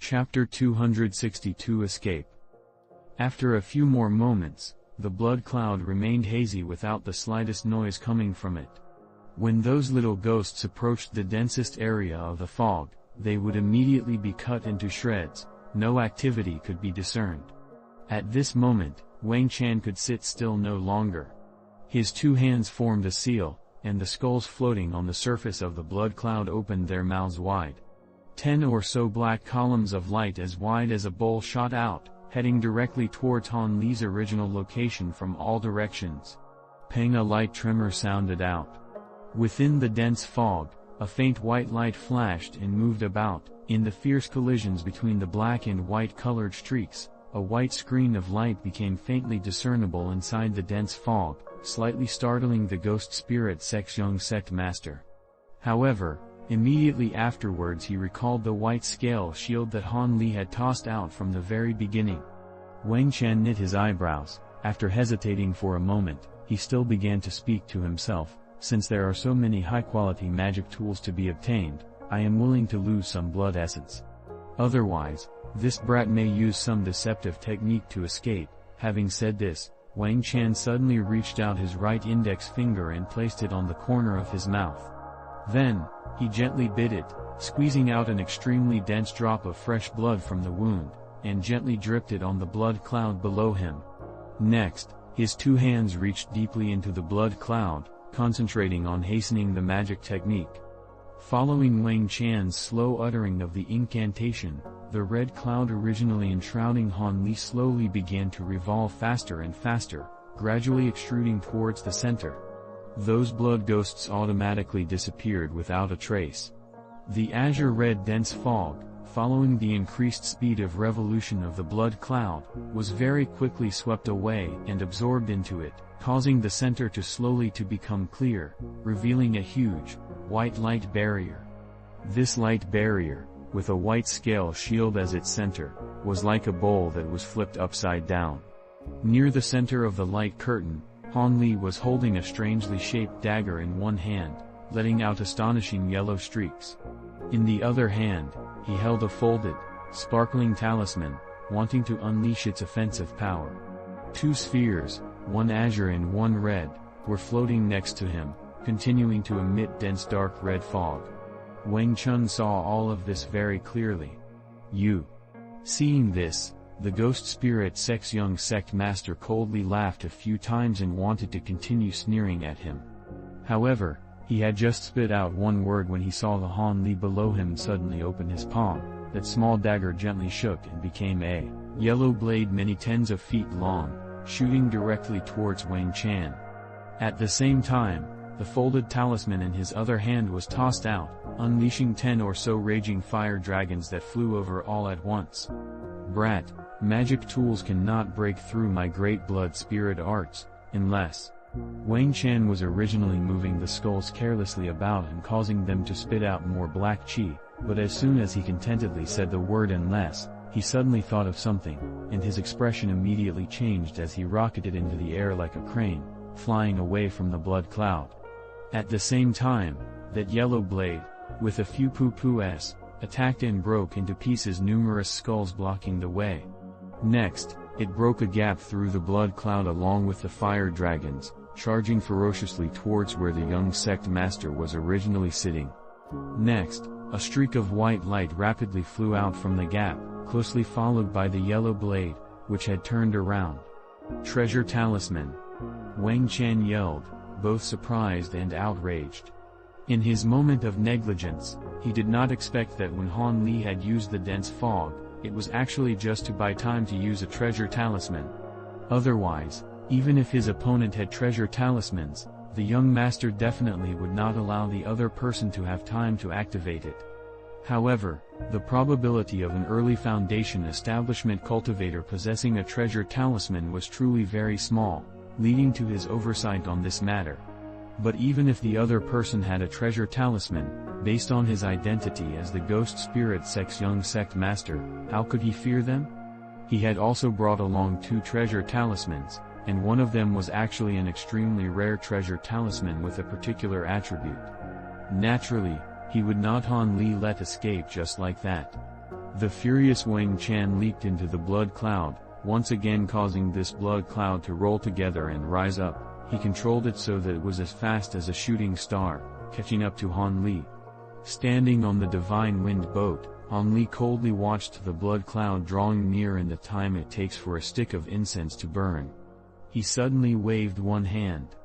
Chapter 262 Escape. After a few more moments, the blood cloud remained hazy without the slightest noise coming from it. When those little ghosts approached the densest area of the fog, they would immediately be cut into shreds. No activity could be discerned. At this moment, Wang Chan could sit still no longer. His two hands formed a seal, and the skulls floating on the surface of the blood cloud opened their mouths wide. 10 or so black columns of light as wide as a bowl shot out, heading directly towards Han Li's original location from all directions. Pang, a light tremor sounded out. Within the dense fog, a faint white light flashed and moved about. In the fierce collisions between the black and white colored streaks, a white screen of light became faintly discernible inside the dense fog, slightly startling the ghost spirit sect's young sect master. However, immediately afterwards he recalled the white scale shield that Han Li had tossed out from the very beginning. Wang Chan knit his eyebrows. After hesitating for a moment, he still began to speak to himself. Since there are so many high-quality magic tools to be obtained, I am willing to lose some blood essence. Otherwise, this brat may use some deceptive technique to escape. Having said this, Wang Chan suddenly reached out his right index finger and placed it on the corner of his mouth. Then, he gently bit it, squeezing out an extremely dense drop of fresh blood from the wound, and gently dripped it on the blood cloud below him. Next, his two hands reached deeply into the blood cloud, concentrating on hastening the magic technique. Following Wang Chan's slow uttering of the incantation, the red cloud originally enshrouding Han Li slowly began to revolve faster and faster, gradually extruding towards the center. Those blood ghosts automatically disappeared without a trace. The azure-red dense fog, following the increased speed of revolution of the blood cloud, was very quickly swept away and absorbed into it, causing the center to slowly become clear, revealing a huge, white light barrier. This light barrier, with a white scale shield as its center, was like a bowl that was flipped upside down. Near the center of the light curtain, Han Li was holding a strangely shaped dagger in one hand, letting out astonishing yellow streaks. In the other hand, he held a folded, sparkling talisman, wanting to unleash its offensive power. Two spheres, one azure and one red, were floating next to him, continuing to emit dense dark red fog. Wang Chun saw all of this very clearly. Seeing this, the ghost spirit sect's young sect master coldly laughed a few times and wanted to continue sneering at him. However, he had just spit out one word when he saw the Han Li below him suddenly open his palm. That small dagger gently shook and became a yellow blade many tens of feet long, shooting directly towards Wang Chan. At the same time, the folded talisman in his other hand was tossed out, unleashing 10 or so raging fire dragons that flew over all at once. Brat, magic tools cannot break through my great blood spirit arts, unless... Wang Chan was originally moving the skulls carelessly about and causing them to spit out more black chi, but as soon as he contentedly said the word unless, he suddenly thought of something, and his expression immediately changed as he rocketed into the air like a crane, flying away from the blood cloud. At the same time, that yellow blade, with a few poo-poo-s, attacked and broke into pieces numerous skulls blocking the way. Next, it broke a gap through the blood cloud along with the fire dragons, charging ferociously towards where the young sect master was originally sitting. Next, a streak of white light rapidly flew out from the gap, closely followed by the yellow blade, which had turned around. Treasure talisman! Wang Chan yelled, both surprised and outraged. In his moment of negligence, he did not expect that when Han Li had used the dense fog, it was actually just to buy time to use a treasure talisman. Otherwise, even if his opponent had treasure talismans, the young master definitely would not allow the other person to have time to activate it. However, the probability of an early Foundation establishment cultivator possessing a treasure talisman was truly very small, leading to his oversight on this matter. But even if the other person had a treasure talisman, based on his identity as the ghost spirit sect's young sect master, how could he fear them? He had also brought along 2 treasure talismans, and one of them was actually an extremely rare treasure talisman with a particular attribute. Naturally, he would not Han Li let escape just like that. The furious Wang Chan leaped into the blood cloud, once again causing this blood cloud to roll together and rise up. He controlled it so that it was as fast as a shooting star, catching up to Han Li. Standing on the divine wind boat, Han Li coldly watched the blood cloud drawing near and the time it takes for a stick of incense to burn. He suddenly waved one hand.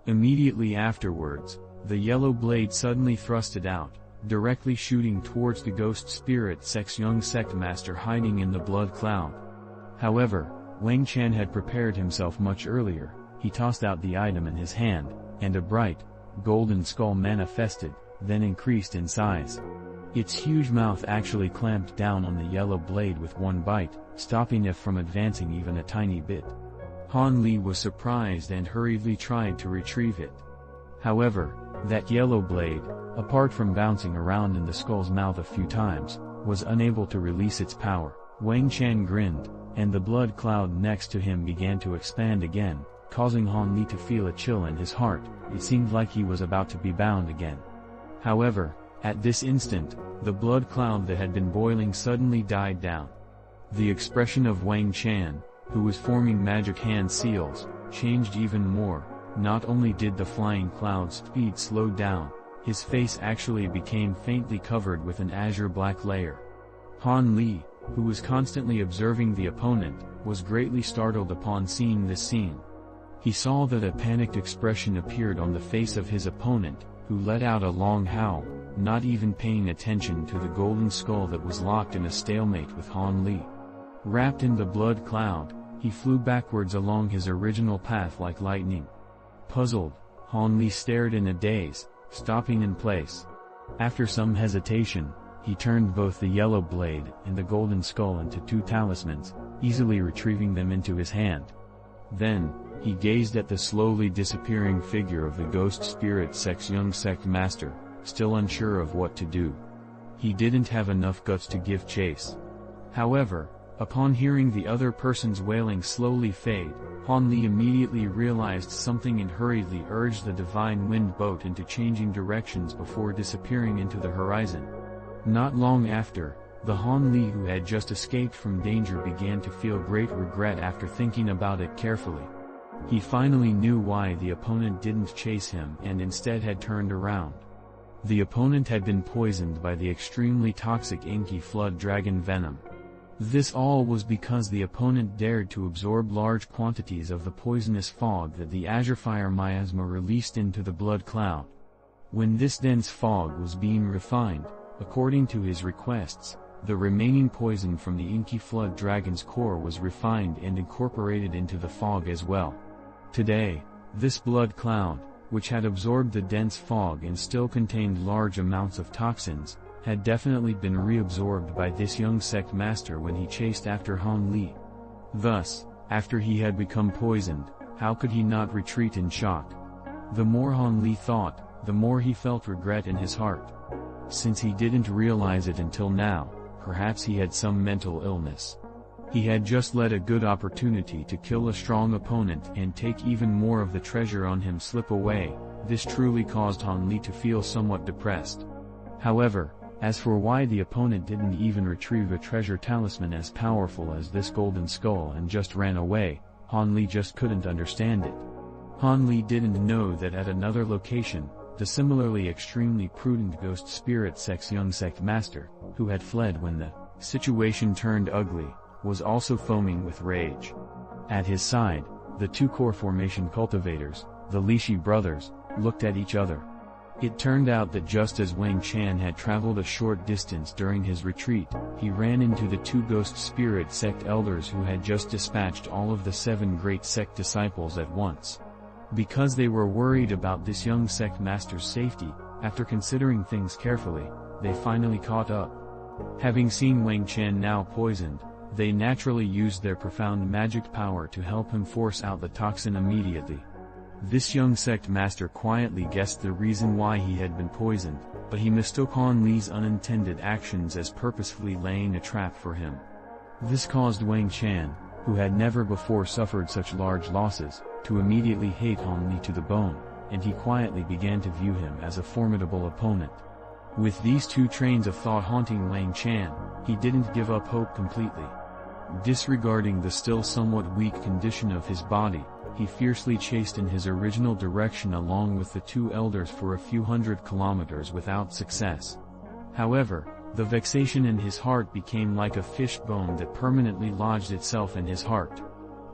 Immediately afterwards, the yellow blade suddenly thrusted out, directly shooting towards the ghost spirit sect's young sect master hiding in the blood cloud. However, Wang Chan had prepared himself much earlier. He tossed out the item in his hand, and a bright, golden skull manifested, then increased in size. Its huge mouth actually clamped down on the yellow blade with one bite, stopping it from advancing even a tiny bit. Han Li was surprised and hurriedly tried to retrieve it. However, that yellow blade, apart from bouncing around in the skull's mouth a few times, was unable to release its power. Wang Chan grinned, and the blood cloud next to him began to expand again, causing Han Li to feel a chill in his heart. It seemed like he was about to be bound again. However, at this instant, the blood cloud that had been boiling suddenly died down. The expression of Wang Chan, who was forming magic hand seals, changed even more. Not only did the flying cloud's speed slow down, his face actually became faintly covered with an azure black layer. Han Li, who was constantly observing the opponent, was greatly startled upon seeing this scene. He saw that a panicked expression appeared on the face of his opponent, who let out a long howl, not even paying attention to the golden skull that was locked in a stalemate with Han Li. Wrapped in the blood cloud, he flew backwards along his original path like lightning. Puzzled, Han Li stared in a daze, stopping in place. After some hesitation, he turned both the yellow blade and the golden skull into two talismans, easily retrieving them into his hand. Then, he gazed at the slowly disappearing figure of the ghost spirit sect's young sect master, still unsure of what to do. He didn't have enough guts to give chase. However, upon hearing the other person's wailing slowly fade, Han Li immediately realized something and hurriedly urged the divine wind boat into changing directions before disappearing into the horizon. Not long after, the Han Li who had just escaped from danger began to feel great regret after thinking about it carefully. He finally knew why the opponent didn't chase him and instead had turned around. The opponent had been poisoned by the extremely toxic inky flood dragon venom. This all was because the opponent dared to absorb large quantities of the poisonous fog that the azure fire miasma released into the blood cloud. When this dense fog was being refined, according to his requests, the remaining poison from the inky flood dragon's core was refined and incorporated into the fog as well. Today, this blood cloud, which had absorbed the dense fog and still contained large amounts of toxins, had definitely been reabsorbed by this young sect master when he chased after Han Li. Thus, after he had become poisoned, how could he not retreat in shock? The more Han Li thought, the more he felt regret in his heart. Since he didn't realize it until now, perhaps he had some mental illness. He had just let a good opportunity to kill a strong opponent and take even more of the treasure on him slip away. This truly caused Han Li to feel somewhat depressed. However, as for why the opponent didn't even retrieve a treasure talisman as powerful as this golden skull and just ran away, Han Li just couldn't understand it. Han Li didn't know that at another location, the similarly extremely prudent ghost spirit sect's young sect master, who had fled when the situation turned ugly, was also foaming with rage. At his side, the two core formation cultivators, the Lishi brothers, looked at each other. It turned out that just as Wang Chan had traveled a short distance during his retreat, he ran into the two ghost spirit sect elders who had just dispatched all of the 7 great sect disciples at once. Because they were worried about this young sect master's safety, after considering things carefully, they finally caught up. Having seen Wang Chan now poisoned, they naturally used their profound magic power to help him force out the toxin immediately. This young sect master quietly guessed the reason why he had been poisoned, but he mistook Han Li's unintended actions as purposefully laying a trap for him. This caused Wang Chan, who had never before suffered such large losses, to immediately hate Han Li to the bone, and he quietly began to view him as a formidable opponent. With these two trains of thought haunting Wang Chan, he didn't give up hope completely. Disregarding the still somewhat weak condition of his body, he fiercely chased in his original direction along with the two elders for a few hundred kilometers without success. However, the vexation in his heart became like a fish bone that permanently lodged itself in his heart.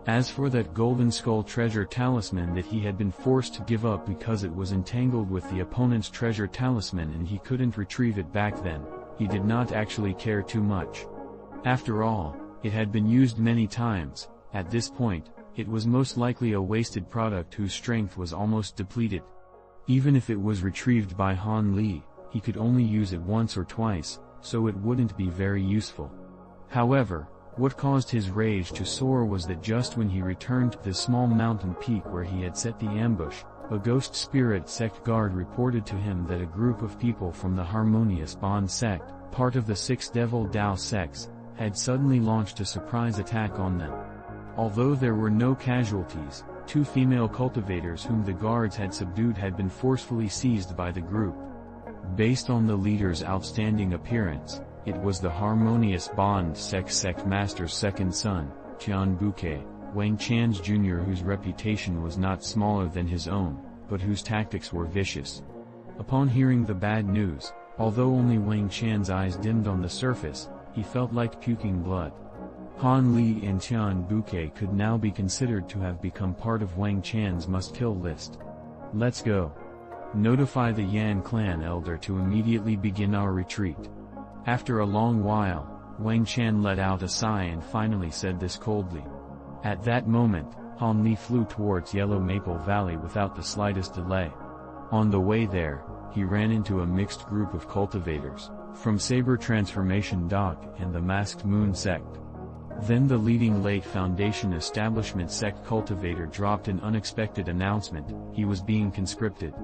As for that golden skull treasure talisman that he had been forced to give up because it was entangled with the opponent's treasure talisman and he couldn't retrieve it back then, he did not actually care too much. After all, it had been used many times. At this point, it was most likely a wasted product whose strength was almost depleted. Even if it was retrieved by Han Li, he could only use it once or twice, so it wouldn't be very useful. However, what caused his rage to soar was that just when he returned to the small mountain peak where he had set the ambush, a ghost spirit sect guard reported to him that a group of people from the Harmonious Bond sect, part of the Six Devil Dao sects, had suddenly launched a surprise attack on them. Although there were no casualties, two female cultivators whom the guards had subdued had been forcefully seized by the group. Based on the leader's outstanding appearance, it was the Harmonious Bond sect master's second son, Tian Buke, Wang Chan's junior, whose reputation was not smaller than his own, but whose tactics were vicious. Upon hearing the bad news, although only Wang Chan's eyes dimmed on the surface, he felt like puking blood. Han Li and Tian Buke could now be considered to have become part of Wang Chan's must-kill list. Let's go. Notify the Yan clan elder to immediately begin our retreat. After a long while, Wang Chan let out a sigh and finally said this coldly. At that moment, Han Li flew towards Yellow Maple Valley without the slightest delay. On the way there, he ran into a mixed group of cultivators, from Saber Transformation Doc and the Masked Moon sect. Then the leading late Foundation Establishment sect cultivator dropped an unexpected announcement: he was being conscripted.